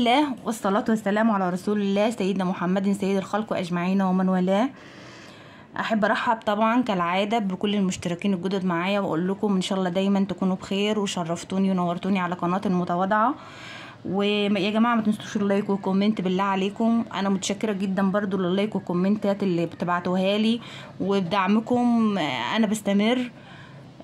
الله والصلاة والسلام على رسول الله سيدنا محمد سيد الخلق أجمعين ومن والاه. أحب أرحب طبعا كالعادة بكل المشتركين الجدد معايا وأقول لكم إن شاء الله دايما تكونوا بخير وشرفتوني ونورتوني على قناة المتواضعة. ويا جماعة ما تنسوش اللايك والكومنت بالله عليكم، أنا متشكرة جدا برضو لللايك والكومنتات اللي بتبعتوها لي وبدعمكم أنا بستمر،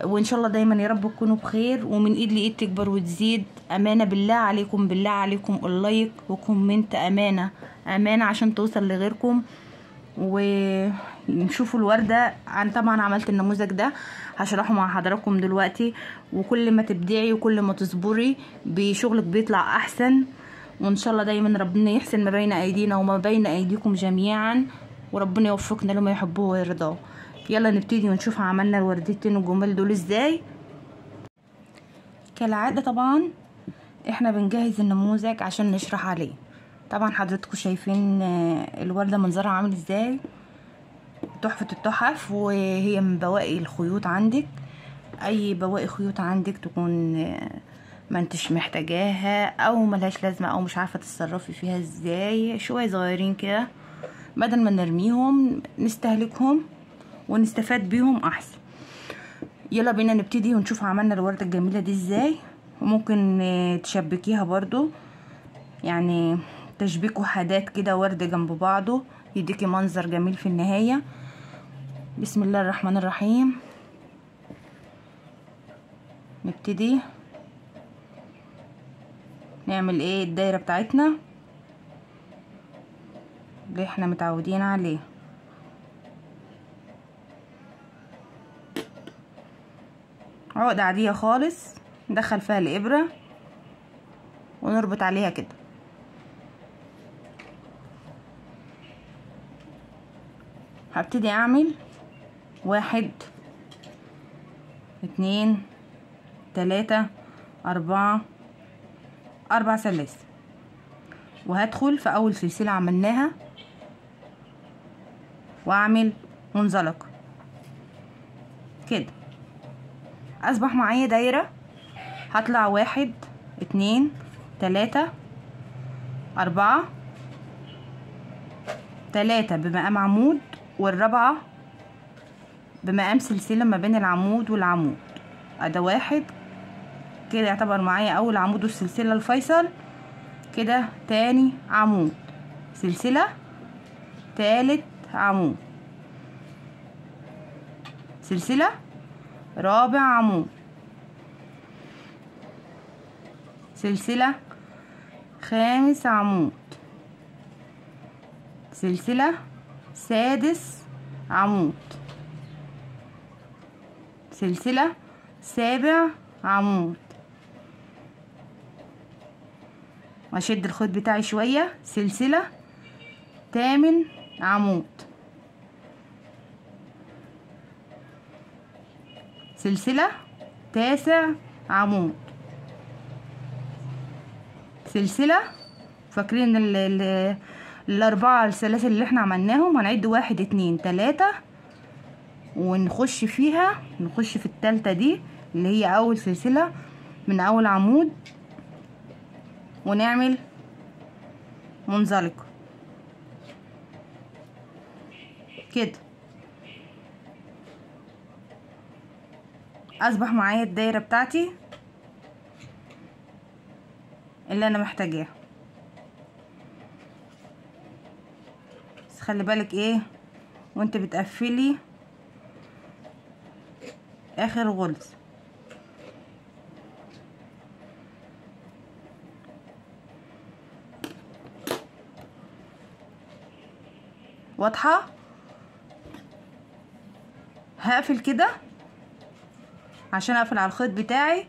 وان شاء الله دايما يا رب تكونوا بخير ومن ايد لايد تكبر وتزيد. امانه بالله عليكم بالله عليكم اللايك وكومنت امانه عشان توصل لغيركم. ونشوفوا الورده. انا طبعا عملت النموذج ده هشرحه مع حضراتكم دلوقتي، وكل ما تبدعي وكل ما تصبري بشغلك بيطلع احسن، وان شاء الله دايما ربنا يحسن ما بين ايدينا وما بين ايديكم جميعا، وربنا يوفقنا لما يحبه ويرضاه. يلا نبتدي ونشوف عملنا الوردتين الجمال دول ازاي. كالعادة طبعا احنا بنجهز النموذج عشان نشرح عليه. طبعا حضراتكم شايفين الوردة منظرها عامل ازاي، تحفة التحف، وهي من بواقي الخيوط عندك. اي بواقي خيوط عندك تكون ما انتش محتاجاها او ملهاش لازمة او مش عارفة تتصرفي فيها ازاي، شوية صغيرين كده بدل ما نرميهم نستهلكهم ونستفاد بيهم احسن. يلا بينا نبتدي ونشوف عملنا الوردة الجميلة دي ازاي. وممكن تشبكيها برضو، يعني تشبيك وحدات كده ورد جنب بعضه يديكي منظر جميل في النهاية. بسم الله الرحمن الرحيم. نبتدي نعمل ايه الدايرة بتاعتنا اللي احنا متعودين عليه. عقدة عادية خالص ندخل فيها الإبرة ونربط عليها كده. هبتدي أعمل 1 2 3 4 سلاسل، وهدخل في أول سلسلة عملناها وأعمل منزلقة كده. اصبح معايا دايرة هطلع 1 2 3 4 3 بمقام عمود، والرابعة بمقام سلسلة ما بين العمود والعمود. ادي 1 كده يعتبر معايا اول عمود والسلسلة الفيصل كده، تاني عمود سلسلة، تالت عمود سلسلة، رابع عمود سلسلة، خامس عمود سلسلة، سادس عمود سلسلة، سابع عمود. واشد الخيط بتاعي شوية، سلسلة، تامن عمود سلسلة، تاسع عمود سلسلة. فاكرين الاربعة السلاسل اللي احنا عملناهم؟ هنعد 1 2 3 ونخش فيها، نخش في التالتة دي اللي هي اول سلسلة من اول عمود ونعمل منزلقة كده. اصبح معايا الدايرة بتاعتي اللي انا محتاجاها. بس خلي بالك ايه وانت بتقفلي اخر غلز. واضحة؟ هقفل كده عشان اقفل على الخيط بتاعي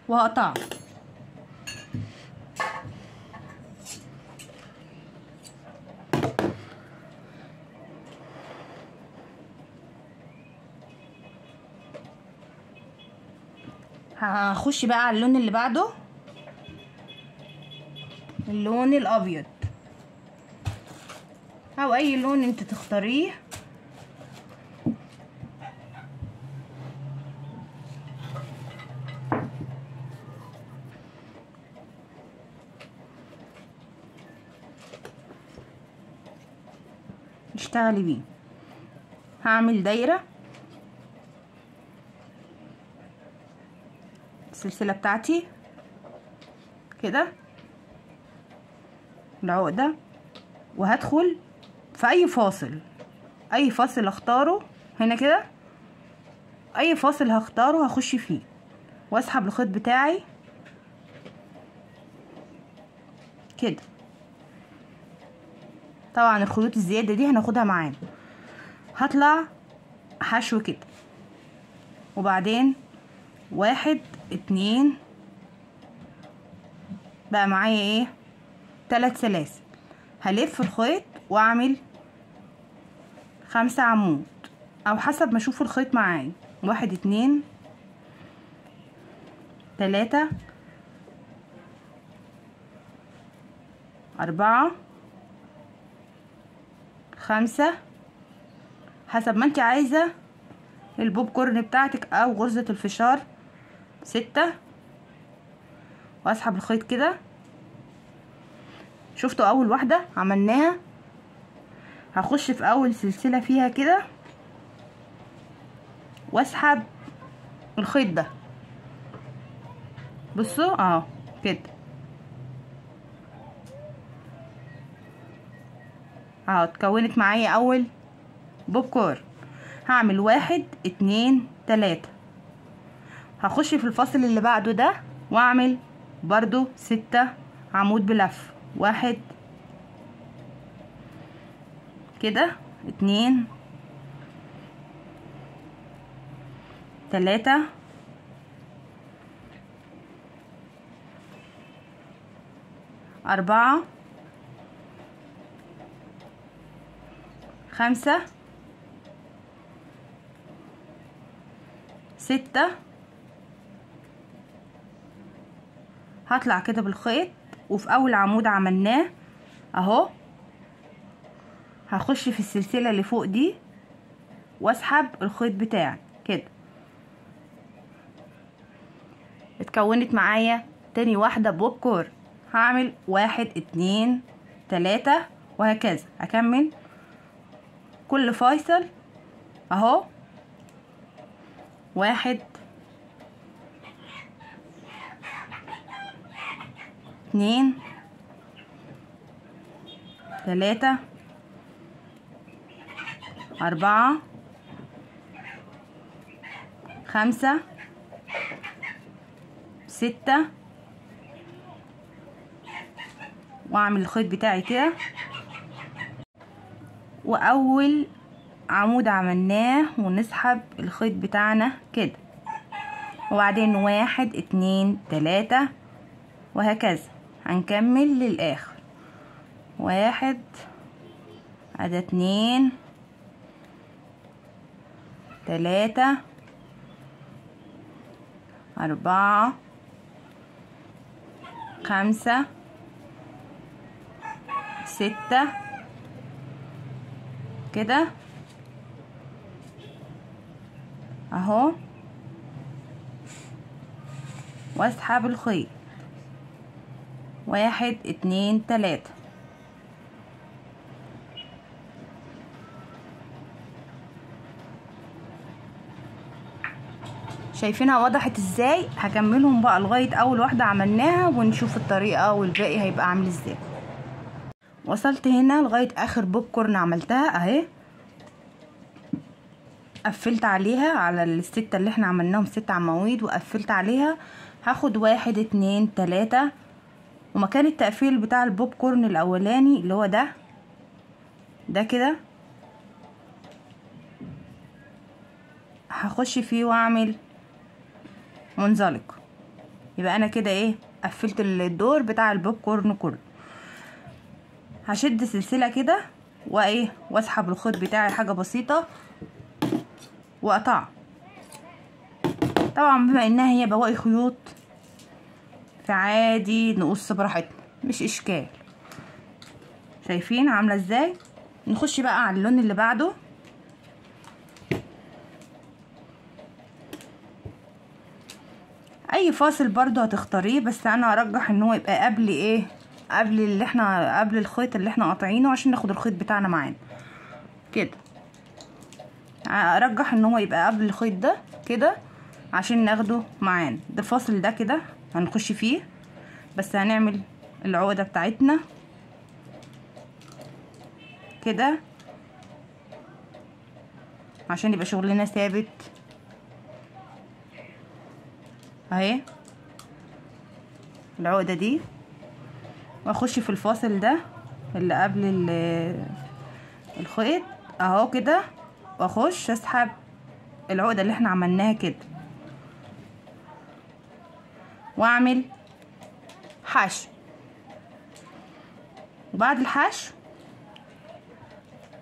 وهقطعه. هخش بقى على اللون اللي بعده، اللون الابيض او اي لون انت تختاريه. اشتغلي بيه. هعمل دايرة السلسلة بتاعتي كده العقدة، وهدخل في اي فاصل اختاره هنا كده، اي فاصل هختاره هخش فيه واسحب الخيط بتاعي كده. طبعا الخيوط الزيادة دي هناخدها معانا. هطلع حشو كده، وبعدين 1 2 بقى معايا ايه 3 سلاسل. هلف الخيط واعمل 5 عمود او حسب ما اشوف الخيط معايا. 1 2 3 4 5 حسب ما انت عايزة البوب كورن بتاعتك او غرزة الفشار. 6 واسحب الخيط كده. شفتوا اول واحدة عملناها، هخش في اول سلسلة فيها كده واسحب الخيط ده. بصوا كده اتكونت معايا اول بوب كورن. هعمل 1 2 3 هخش في الفصل اللي بعده ده واعمل برضو 6 عمود بلف. 1 كده 2 3 4 5 6 هطلع كده بالخيط، وفي اول عمود عملناه اهو هخش في السلسلة اللي فوق دي واسحب الخيط بتاعي كده. اتكونت معايا تاني واحدة بوب كورن. هعمل 1 2 3 وهكذا. هكمل كل فاصل اهو 1 2 3 4 5 6 واعمل الخيط بتاعي كده. واول عمود عملناه ونسحب الخيط بتاعنا كده، وبعدين 1 2 3 وهكذا. هنكمل للاخر 1 ادي 2 3 4 5 6 كده اهو، واسحب الخيط 1 2 3. شايفينها وضحت ازاي؟ هكملهم بقى لغاية اول واحدة عملناها ونشوف الطريقة والباقي هيبقى عامل ازاي. وصلت هنا لغاية اخر بوب كورن عملتها اهي، قفلت عليها على الستة اللي احنا عملناهم 6 عواميد وقفلت عليها. هاخد 1 2 3 ومكان التقفيل بتاع البوب كورن الاولاني اللي هو ده كده هخش فيه واعمل منزلق. يبقى انا كده ايه قفلت الدور بتاع البوب كورن كله. هشد سلسلة كده واسحب الخيط بتاعي حاجة بسيطة واقطع. طبعا بما انها هي بواقي خيوط فعادي نقص براحتنا مش اشكال. شايفين عاملة ازاي؟ نخش بقى على اللون اللي بعده. اي فاصل برضو هتختاريه، بس انا ارجح ان هو يبقى قبل قبل الخيط اللي احنا قاطعينه عشان ناخد الخيط بتاعنا معانا. كده. ارجح ان هو يبقى قبل الخيط ده كده عشان ناخده معانا. ده الفاصل ده كده هنخش فيه، بس هنعمل العقدة بتاعتنا كده عشان يبقى شغلنا ثابت اهي العقدة دي، واخش في الفاصل ده اللي قبل الخيط اهو كده، واخش اسحب العقدة اللي احنا عملناها كده، واعمل حشو. وبعد الحشو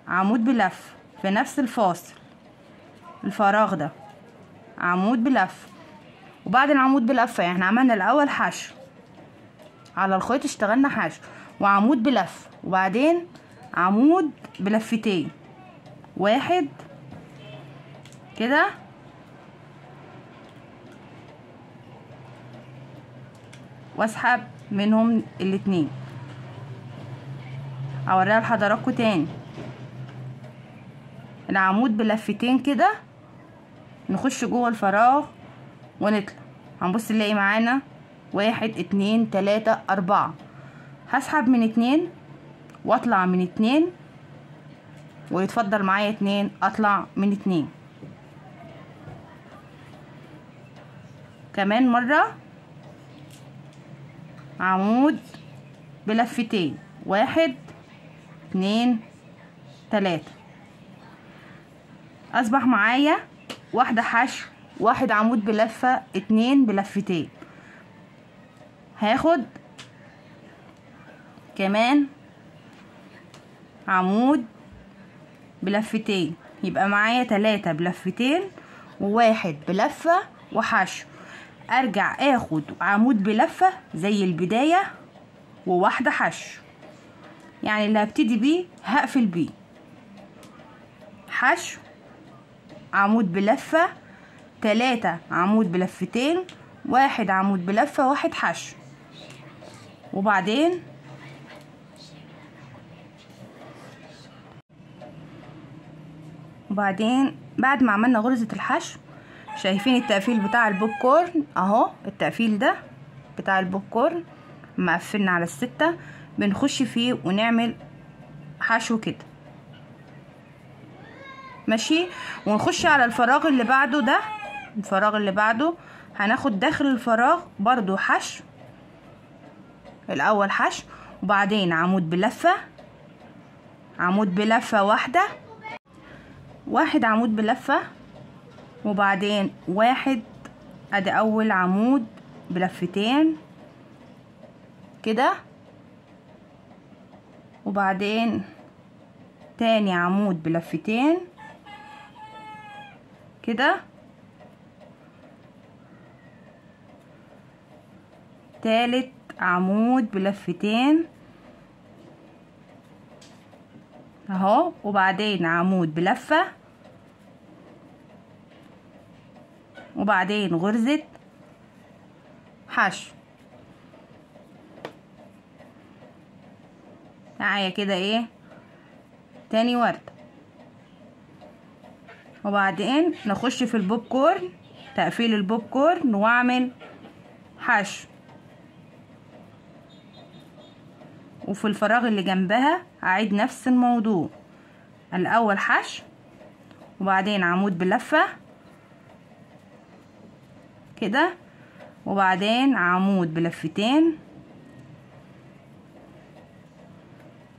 عمود بلف في نفس الفاصل الفراغ ده، عمود بلف. وبعد العمود بلفة يعني احنا عملنا الاول حشو على الخيط، اشتغلنا حشو وعمود بلف، وبعدين عمود بلفتين، واحد كده واسحب منهم الاتنين. اوريها لحضراتكم تاني، العمود بلفتين كده، نخش جوه الفراغ ونطلع. هنبص نلاقي معانا 1 2 3 4. هسحب من 2 واطلع من 2 ويتفضل معايا 2 اطلع من 2 كمان مرة. عمود بلفتين 1 2 3. اصبح معايا واحدة حشو، واحد عمود بلفة، 2 بلفتين. هاخد كمان عمود بلفتين، يبقى معايا 3 بلفتين وواحد بلفة وحشو. ارجع اخد عمود بلفة زي البداية وواحدة حشو، يعني اللي هبتدي بيه هقفل بيه حشو، عمود بلفة، 3 عمود بلفتين، واحد عمود بلفة، واحد حشو. وبعدين بعد ما عملنا غرزة الحشو، شايفين التقفيل بتاع البوب كورن اهو، التقفيل ده بتاع البوب كورن ما قفلنا على 6 بنخش فيه ونعمل حشو كده ماشي. ونخش على الفراغ اللي بعده ده، الفراغ اللي بعده هناخد داخل الفراغ برضو حشو، الاول حشو وبعدين عمود بلفة، عمود بلفة واحدة، واحد عمود بلفة، وبعدين واحد، ادي اول عمود بلفتين كده، وبعدين تاني عمود بلفتين كده، تالت عمود بلفتين اهو، وبعدين عمود بلفة، وبعدين غرزة حشو معايا كده ايه تاني وردة. وبعدين نخش في البوب كورن، تقفيل البوب كورن، واعمل حشو. وفي الفراغ اللي جنبها اعيد نفس الموضوع، الاول حشو وبعدين عمود بلفة كده، وبعدين عمود بلفتين،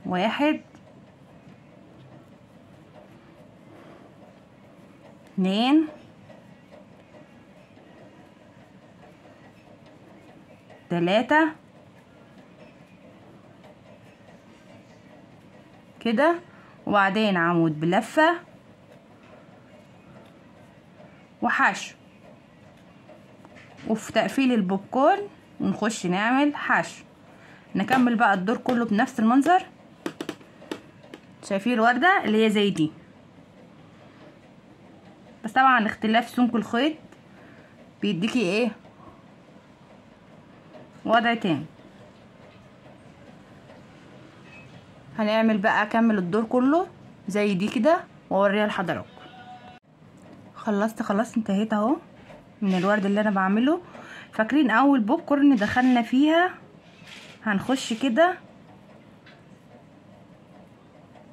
واحد 2 3 كده، وبعدين عمود بلفة وحشو. وفي تقفيل البوب كورن ونخش نعمل حشو. نكمل بقى الدور كله بنفس المنظر. شايفين الوردة اللي هي زي دي، بس طبعا اختلاف سمك الخيط بيديكي ايه وضع تاني. هنعمل بقى اكمل الدور كله زي دي كده واوريها لحضراتكم. خلصت انتهيت اهو من الورد اللي انا بعمله. فاكرين اول بوب كورن دخلنا فيها؟ هنخش كده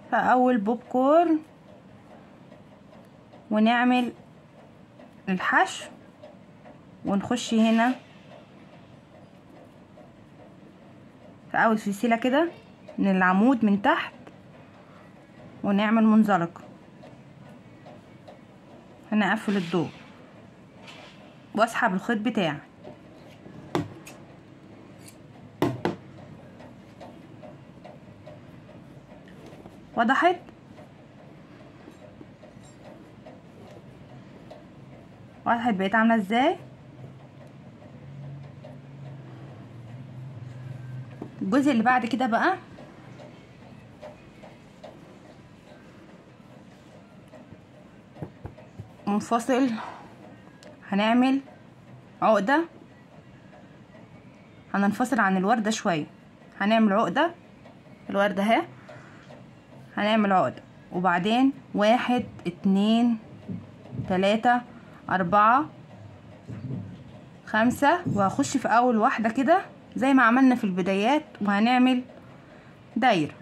في اول بوب كورن ونعمل الحشو، ونخش هنا في اول سلسلة كده من العمود من تحت ونعمل منزلقة. هنا اقفل الدور واسحب الخيط بتاعي. وضحت؟ بقيت عامله ازاي؟ الجزء اللي بعد كده بقى منفصل. هنعمل عقدة، هننفصل عن الوردة شوية. هنعمل عقدة، الوردة اهي، هنعمل عقدة وبعدين 1 2 3 4 5 وهخش في اول واحدة كده زي ما عملنا في البدايات، وهنعمل دايرة.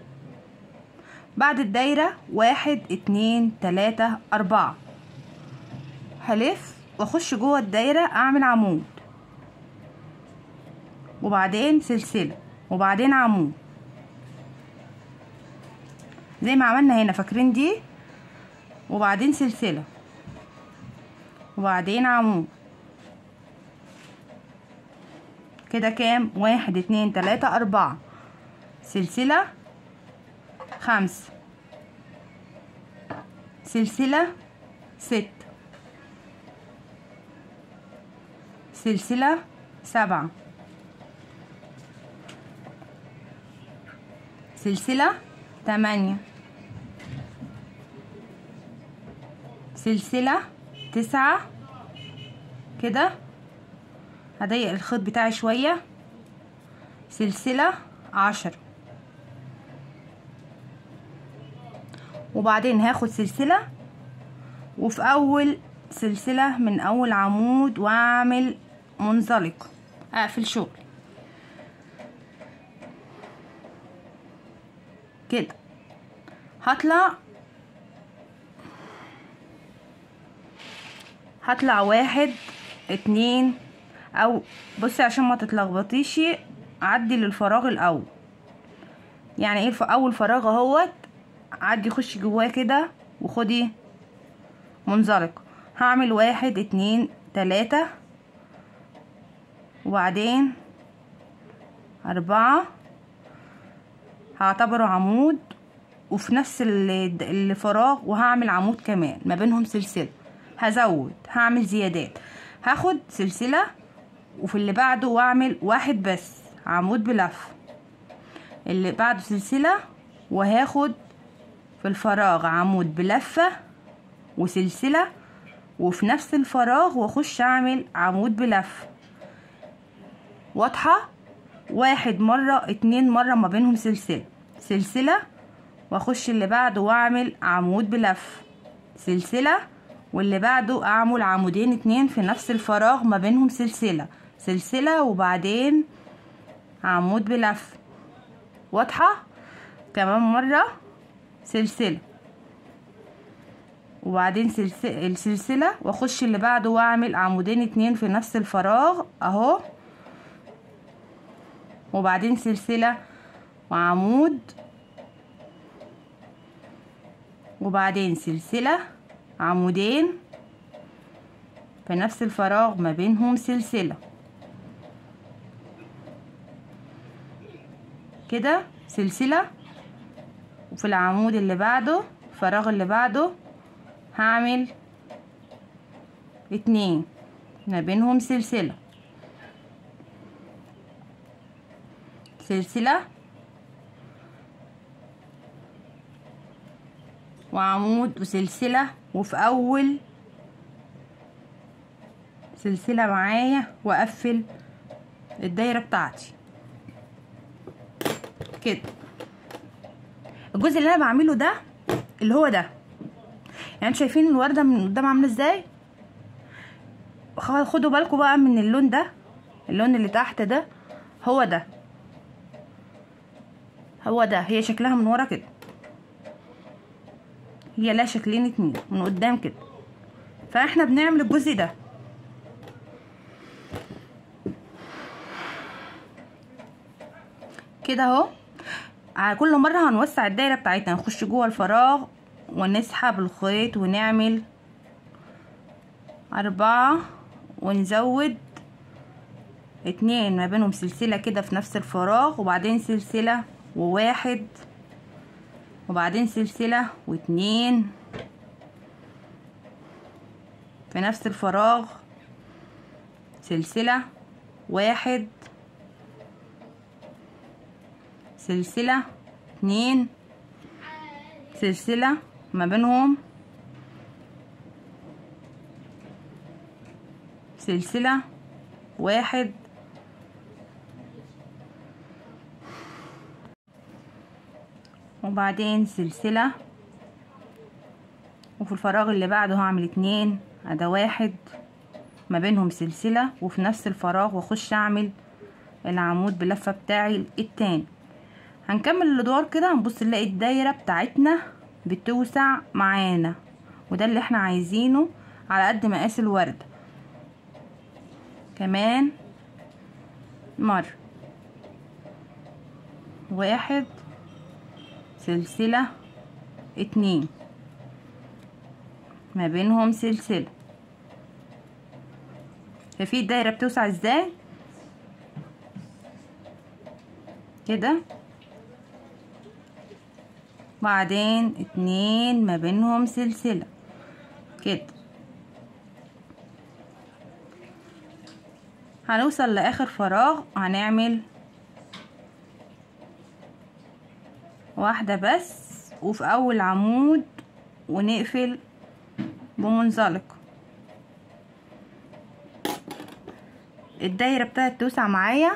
بعد الدايرة 1 2 3 4 هلف واخش جوه الدايرة اعمل عمود وبعدين سلسلة وبعدين عمود زي ما عملنا هنا، فاكرين دي؟ وبعدين سلسلة وبعدين عمود. كده كام؟ 1 2 3 4 سلسلة 5 سلسلة 6 سلسلة 7 سلسلة 8 سلسلة 9 كده. هضيق الخيط بتاعي شوية. سلسلة 10 وبعدين هاخد سلسلة وفي اول سلسلة من اول عمود واعمل منزلق، اقفل شغل كده. هطلع 1 2 او بصي عشان ما تتلخبطيش عدي للفراغ الاول. يعني ايه اول فراغ اهوت، عدي خشي جواه كده وخدي منزلق. هعمل 1 2 3 وبعدين 4 هعتبره عمود وفي نفس الفراغ، وهعمل عمود كمان ما بينهم سلسلة. هزود، هعمل زيادات، هاخد سلسلة وفي اللي بعده واعمل واحد بس عمود بلف، اللي بعده سلسلة وهاخد في الفراغ عمود بلفة وسلسلة وفي نفس الفراغ واخش اعمل عمود بلف. واضحة؟ 1 مرة 2 مرة ما بينهم سلسلة سلسلة واخش اللي بعده واعمل عمود بلف سلسلة، واللي بعده اعمل عمودين 2 في نفس الفراغ ما بينهم سلسلة سلسلة وبعدين عمود بلف. واضحة؟ كمان مرة سلسلة وبعدين السلسلة واخش اللي بعده واعمل عمودين 2 في نفس الفراغ اهو، وبعدين سلسلة وعمود وبعدين سلسلة عمودين في نفس الفراغ ما بينهم سلسلة كده، سلسلة وفي العمود اللي بعده الفراغ اللي بعده هعمل 2 ما بينهم سلسلة سلسلة وعمود وسلسلة، وفي اول سلسلة معايا واقفل الدايرة بتاعتي كده. الجزء اللي انا بعمله ده اللي هو ده. يعني انتوا شايفين الوردة من قدام عاملة ازاي؟ خدوا بالكم بقى من اللون ده، اللون اللي تحت ده هو ده، هو ده. هي شكلها من ورا كده، هي لا شكلين اتنين من قدام كده. فاحنا بنعمل الجزء ده كده اهو. على كل مرة هنوسع الدايرة بتاعتنا، نخش جوه الفراغ ونسحب الخيط ونعمل 4 ونزود 2 ما بينهم سلسلة كده في نفس الفراغ، وبعدين سلسلة و1 وبعدين سلسلة و2 في نفس الفراغ، سلسلة 1 سلسلة 2 سلسلة ما بينهم سلسلة 1 وبعدين سلسلة، وفي الفراغ اللي بعده هعمل 2 ادي 1 ما بينهم سلسلة، وفي نفس الفراغ واخش اعمل العمود بلفة بتاعي التاني. هنكمل الادوار كده، هنبص نلاقي الدايرة بتاعتنا بتوسع معانا، وده اللي احنا عايزينه على قد مقاس الوردة. كمان مرة 1 سلسلة 2 ما بينهم سلسلة. ففي الدايرة بتوسع ازاي كده، بعدين 2 ما بينهم سلسلة كده. هنوصل لاخر فراغ هنعمل 1 بس، وفي اول عمود ونقفل بمنزلق. الدايرة بتاعت توسع معايا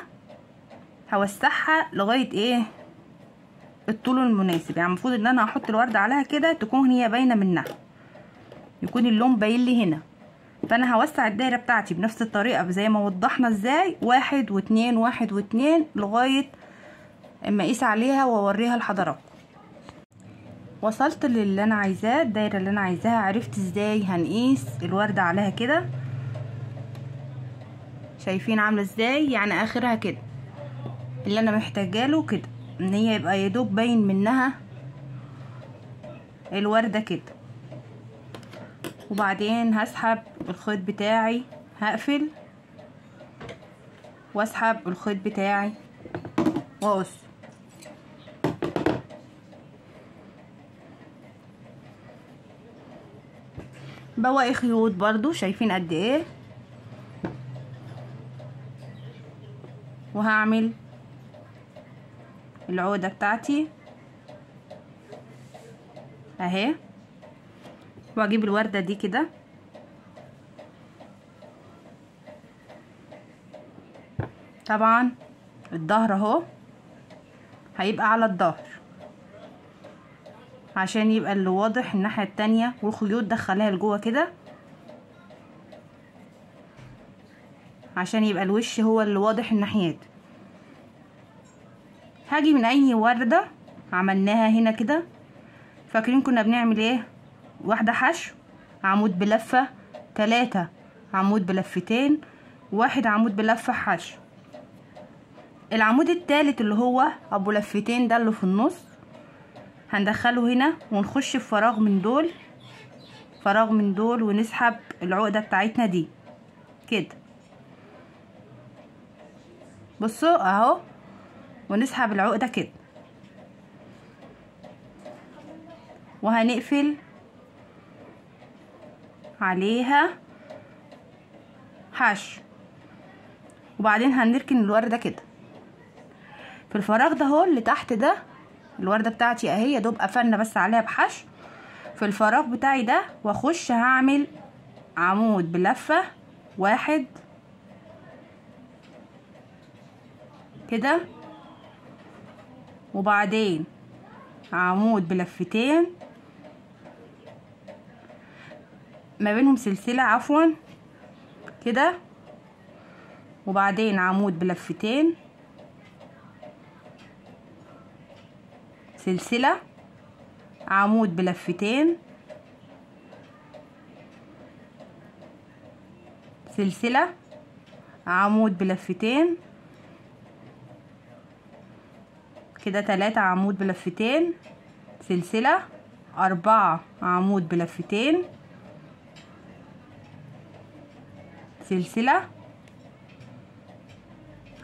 هوسعها لغاية ايه الطول المناسب. يعني المفروض ان انا هحط الوردة عليها كده تكون هي باينة منها، يكون اللون باين لي هنا. فانا هوسع الدايرة بتاعتي بنفس الطريقة زي ما وضحنا ازاي، 1 و2 1 و2 لغاية اما اقيس عليها واوريها لحضراتكم. وصلت للي انا عايزاه، الدايرة اللي انا عايزاها. عرفت ازاي هنقيس الوردة عليها كده، شايفين عاملة ازاي؟ يعني اخرها كده اللي انا محتاجاله كده، ان هي يبقى يدوب باين منها الوردة كده. وبعدين هسحب الخيط بتاعي، هقفل واسحب الخيط بتاعي واقص. بواقي خيوط برضو شايفين قد ايه، وهعمل العقدة بتاعتي اهي، واجيب الوردة دي كده طبعا الظهر اهو هيبقى على الظهر عشان يبقى اللي واضح الناحية التانية، والخيوط دخلها لجوه كده عشان يبقى الوش هو اللي واضح الناحيات. هاجي من اي وردة عملناها هنا كده، فاكرين كنا بنعمل ايه؟ 1 حشو، عمود بلفة، 3 عمود بلفتين، 1 عمود بلفة حشو. العمود التالت اللي هو ابو لفتين ده اللي في النص هندخله هنا، ونخش في فراغ من دول، فراغ من دول، ونسحب العقدة بتاعتنا دي كده. بصوا اهو، ونسحب العقدة كده، وهنقفل عليها حشو، وبعدين هنركن الوردة كده في الفراغ ده اهو اللي تحت ده. الوردة بتاعتي اهي يا دوب قفلنا بس عليها بحشو في الفراغ بتاعي ده، واخش هعمل عمود بلفة 1 كده، وبعدين عمود بلفتين ما بينهم سلسلة عفوا كده، وبعدين عمود بلفتين، سلسلة، عمود بلفتين، سلسلة، عمود بلفتين، كده 3 عمود بلفتين، سلسلة، 4 عمود بلفتين، سلسلة،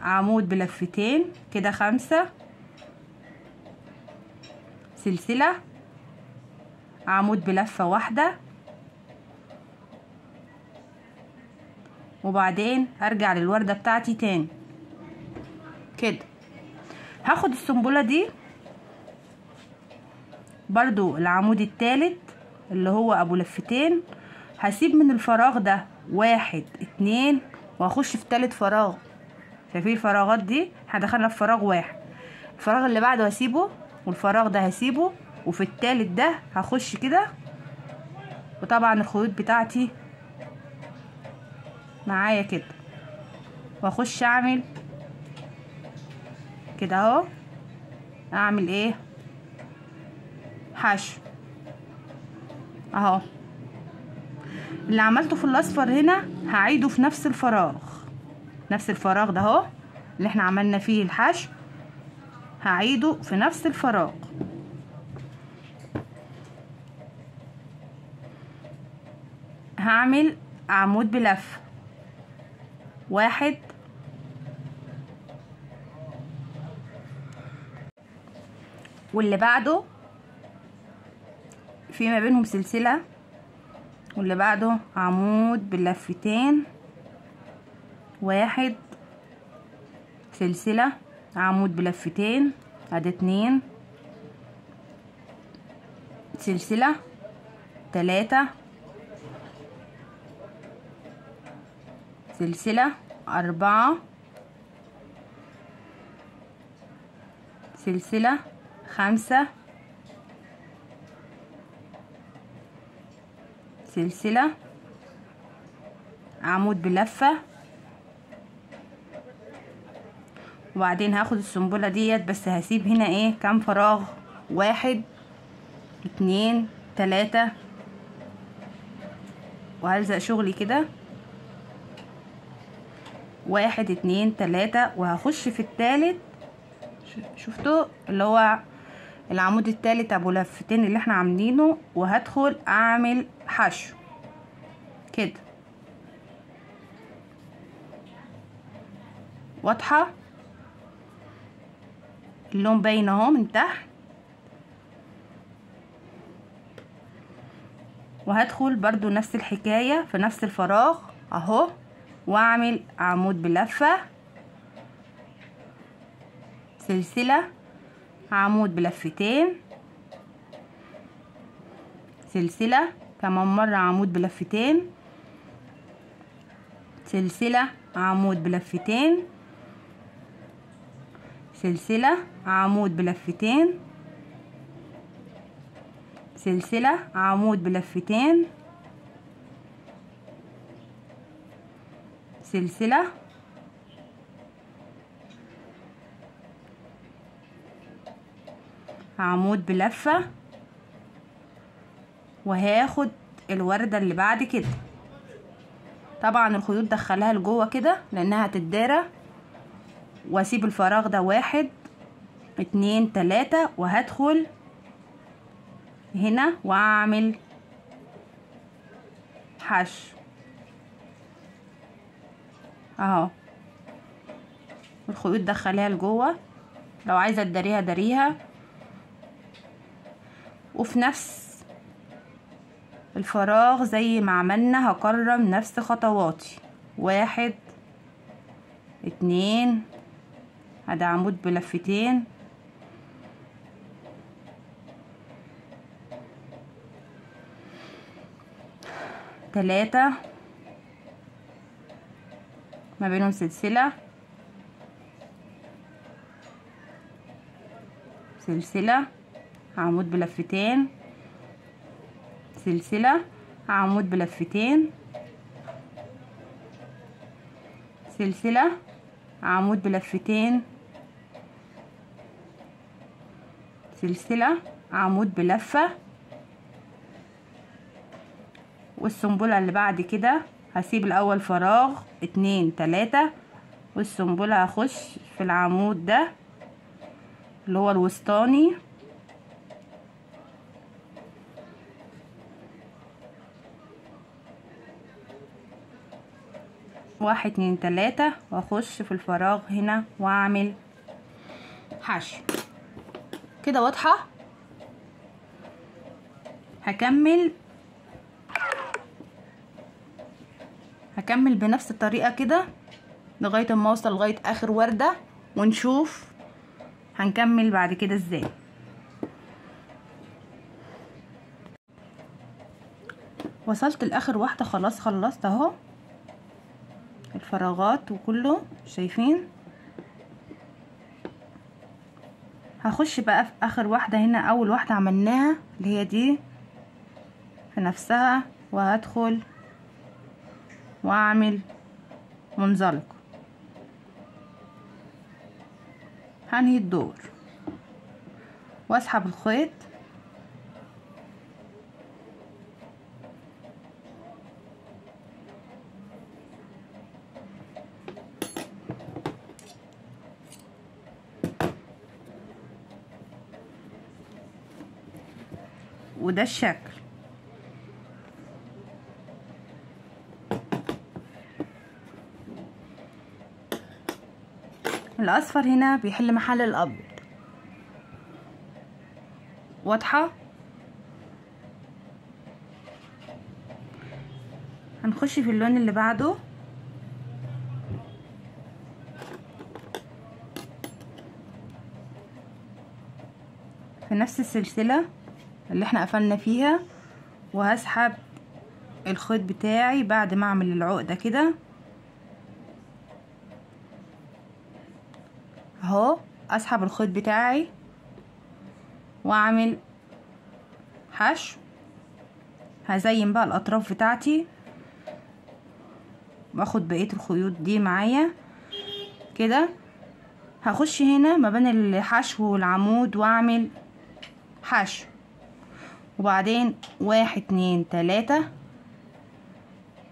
عمود بلفتين، كده 5، سلسلة، عمود بلفة واحدة، وبعدين ارجع للوردة بتاعتي تاني كده. هاخد السنبلة دي برضو العمود التالت اللي هو ابو لفتين، هسيب من الفراغ ده 1 2 وهخش في تالت فراغ. شايفين الفراغات دي؟ احنا دخلنا في فراغ 1، الفراغ اللي بعده هسيبه، والفراغ ده هسيبه، وفي التالت ده هخش كده. وطبعا الخيوط بتاعتي معايا كده، واخش اعمل كده اهو. اعمل ايه؟ حشو اهو. اللي عملته في الاصفر هنا هعيده في نفس الفراغ، نفس الفراغ ده اهو اللي احنا عملنا فيه الحشو، هعيده في نفس الفراغ. هعمل عمود بلف 1 واللي بعده في ما بينهم سلسلة، واللي بعده عمود بلفتين 1، سلسلة، عمود بلفتين، ادي 2، سلسلة، 3، سلسلة، 4، سلسلة، 5، سلسلة، عمود بلفة، وبعدين هاخد السنبلة ديت، بس هسيب هنا ايه كام فراغ، 1 2 3، وهلزق شغلي كده 1 2 3، وهخش في التالت. شفتوا اللي هو العمود التالت ابو لفتين اللي احنا عاملينه، وهدخل اعمل حشو كده. واضحة؟ اللون باين اهو من تحت. وهدخل برضو نفس الحكاية في نفس الفراغ اهو، واعمل عمود بلفة، سلسلة، عمود بلفتين، سلسلة، كمان مرة عمود بلفتين، سلسلة، عمود بلفتين، سلسلة، عمود بلفتين، سلسلة، عمود بلفتين، سلسلة، عمود بلفة. وهاخد الوردة اللي بعد كده، طبعا الخيوط دخلها لجوه كده لانها هتتدارى، واسيب الفراغ ده 1 2 3، وهدخل هنا واعمل حشو اهو. الخيوط دخلها لجوه، لو عايزه تداريها داريها. وفي نفس الفراغ زي ما عملنا هكرم نفس خطواتي، 1 2، ادي عمود بلفتين، 3 ما بينهم سلسلة، سلسلة، عمود بلفتين، سلسلة، عمود بلفتين، سلسلة، عمود بلفتين، سلسلة، عمود بلفة. والسنبلة اللي بعد كده هسيب الاول فراغ 2 3، والسنبلة هخش في العمود ده اللي هو الوسطاني، واحد 2 3، واخش في الفراغ هنا واعمل حشو كده. واضحة؟ هكمل بنفس الطريقة كده لغاية ما اوصل لغاية اخر وردة، ونشوف هنكمل بعد كده ازاي. وصلت لاخر واحدة خلاص، خلصت اهو الفراغات وكله، شايفين؟ هخش بقى في اخر واحدة هنا، اول واحدة عملناها اللي هي دي في نفسها، وهدخل واعمل منزلق، هنهي الدور واسحب الخيط وده الشكل. الاصفر هنا بيحل محل الابيض. واضحة؟ هنخش في اللون اللي بعده، في نفس السلسلة اللي احنا قفلنا فيها، وهسحب الخيط بتاعي بعد ما اعمل العقدة كده اهو، اسحب الخيط بتاعي واعمل حشو. هزين بقى الاطراف بتاعتي، واخد بقية الخيوط دي معايا كده. هخش هنا ما بين الحشو والعمود واعمل حشو، وبعدين 1 2 3،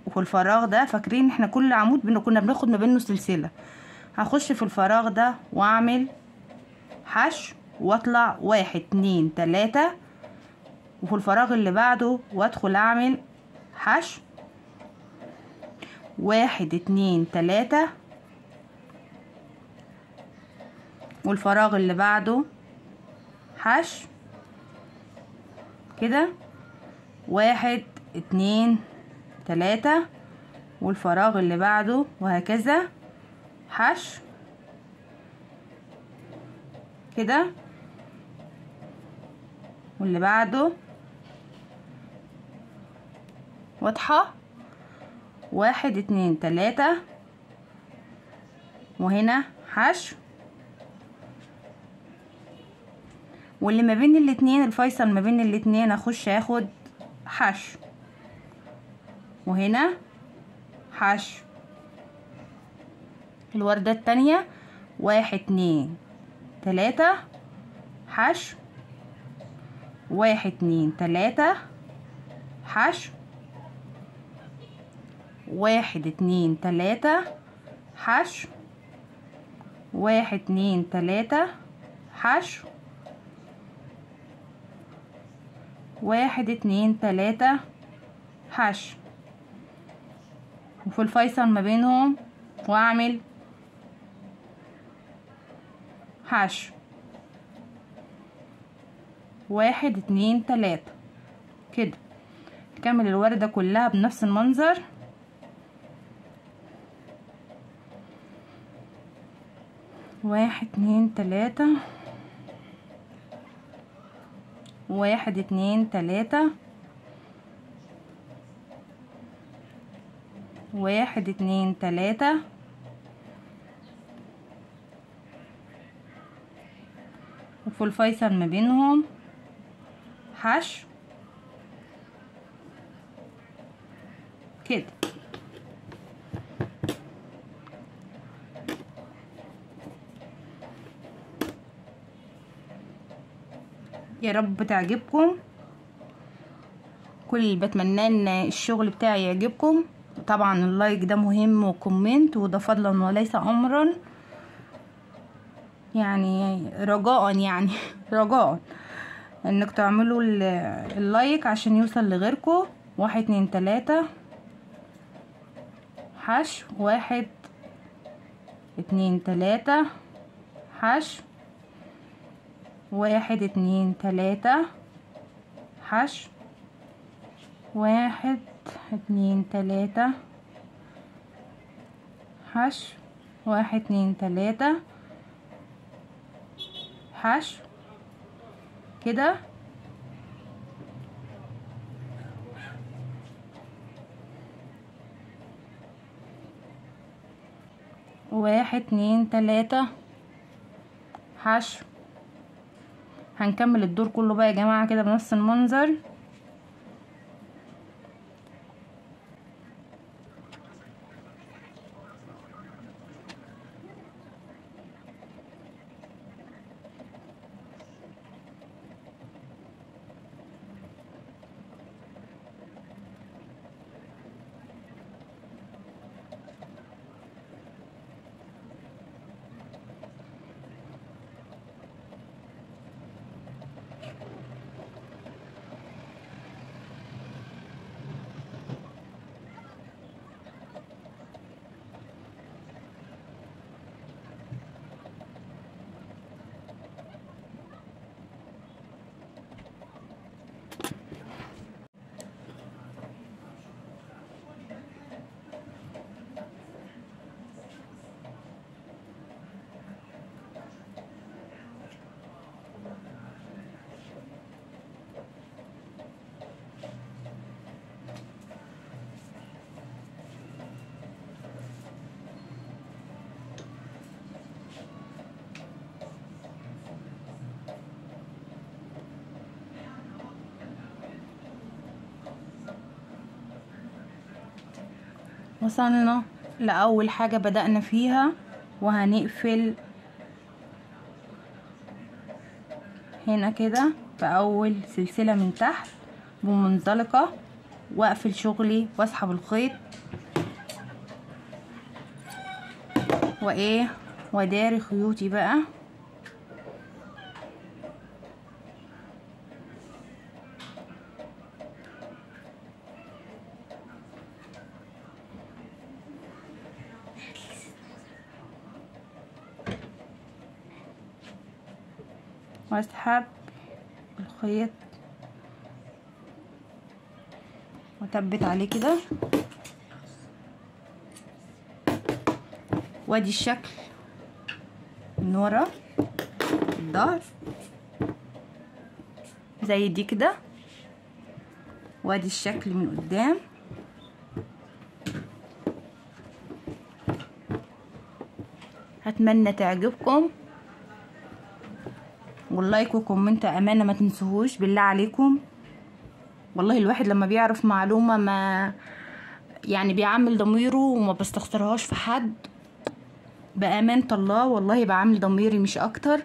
وفي الفراغ ده فاكرين احنا كل عمود كنا بناخد ما بينه سلسلة. هخش في الفراغ ده واعمل حشو واطلع 1 2 3، وفي الفراغ اللي بعده وادخل اعمل حشو 1 2 3، والفراغ اللي بعده حشو كده 1 2 3، والفراغ اللي بعده، وهكذا حشو كده، واللي بعده. واضحة؟ 1 2 3، وهنا حشو، واللي ما بين الاتنين الفيصل ما بين الاتنين اخش اخد حشو، وهنا حشو. الوردة التانية 1 2 3 حشو، 1 2 3 حشو، 1 2 3 حشو، 1 2 3 حشو، 1 2 3 حشو، وفي الفيصل ما بينهم واعمل حشو 1 2 3 كده. نكمل الوردة كلها بنفس المنظر. واحد اتنين تلاتة، 1 2 3، 1 2 3، وفي الفيصل ما بينهم حشو كده. يا رب تعجبكم. كل اللي بتمناه ان الشغل بتاعي يعجبكم. طبعا اللايك ده مهم وكومنت، وده فضلا وليس امرا، يعني رجاء، يعني رجاء انك تعملوا اللايك عشان يوصل لغيركم. 1 2 3 حشو، 1 2 3 حشو، 1 2 3 حشو، 1 2 3 حشو، 1 2 3 حشو كده. واحد اتنين تلاتة حشو. هنكمل الدور كله بقى يا جماعة كده بنفس المنظر. وصلنا لأول حاجة بدأنا فيها، وهنقفل هنا كده في أول سلسلة من تحت بمنزلقة، وأقفل شغلي وأسحب الخيط وإيه وداري خيوطي بقى. واسحب الخيط وثبت عليه كده، وادي الشكل من ورا الظهر زي دي كده، وادي الشكل من قدام. اتمنى تعجبكم، واللايك وكومنت امانه ما تنسوهوش بالله عليكم. والله الواحد لما بيعرف معلومه ما يعني بيعمل ضميره وما بستخسرهاش في حد، بامانه الله والله بعمل ضميري مش اكتر.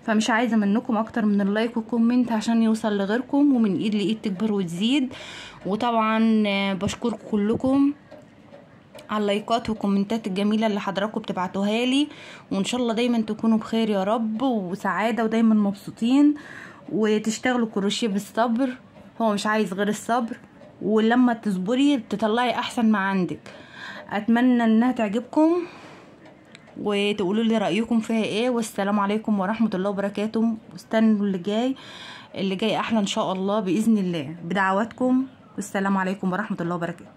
فمش عايزه منكم اكتر من اللايك والكومنت عشان يوصل لغيركم، ومن ايد لايد تكبر وتزيد. وطبعا بشكركم كلكم على اللايكات والكومنتات الجميله اللي حضراتكم بتبعتوها لي، وان شاء الله دايما تكونوا بخير يا رب وسعاده ودايما مبسوطين، وتشتغلوا كروشيه بالصبر. هو مش عايز غير الصبر، ولما تصبري تطلعي احسن ما عندك. اتمنى انها تعجبكم وتقولوا لي رايكم فيها ايه. والسلام عليكم ورحمه الله وبركاته. واستنوا اللي جاي احلى ان شاء الله باذن الله بدعواتكم. والسلام عليكم ورحمه الله وبركاته.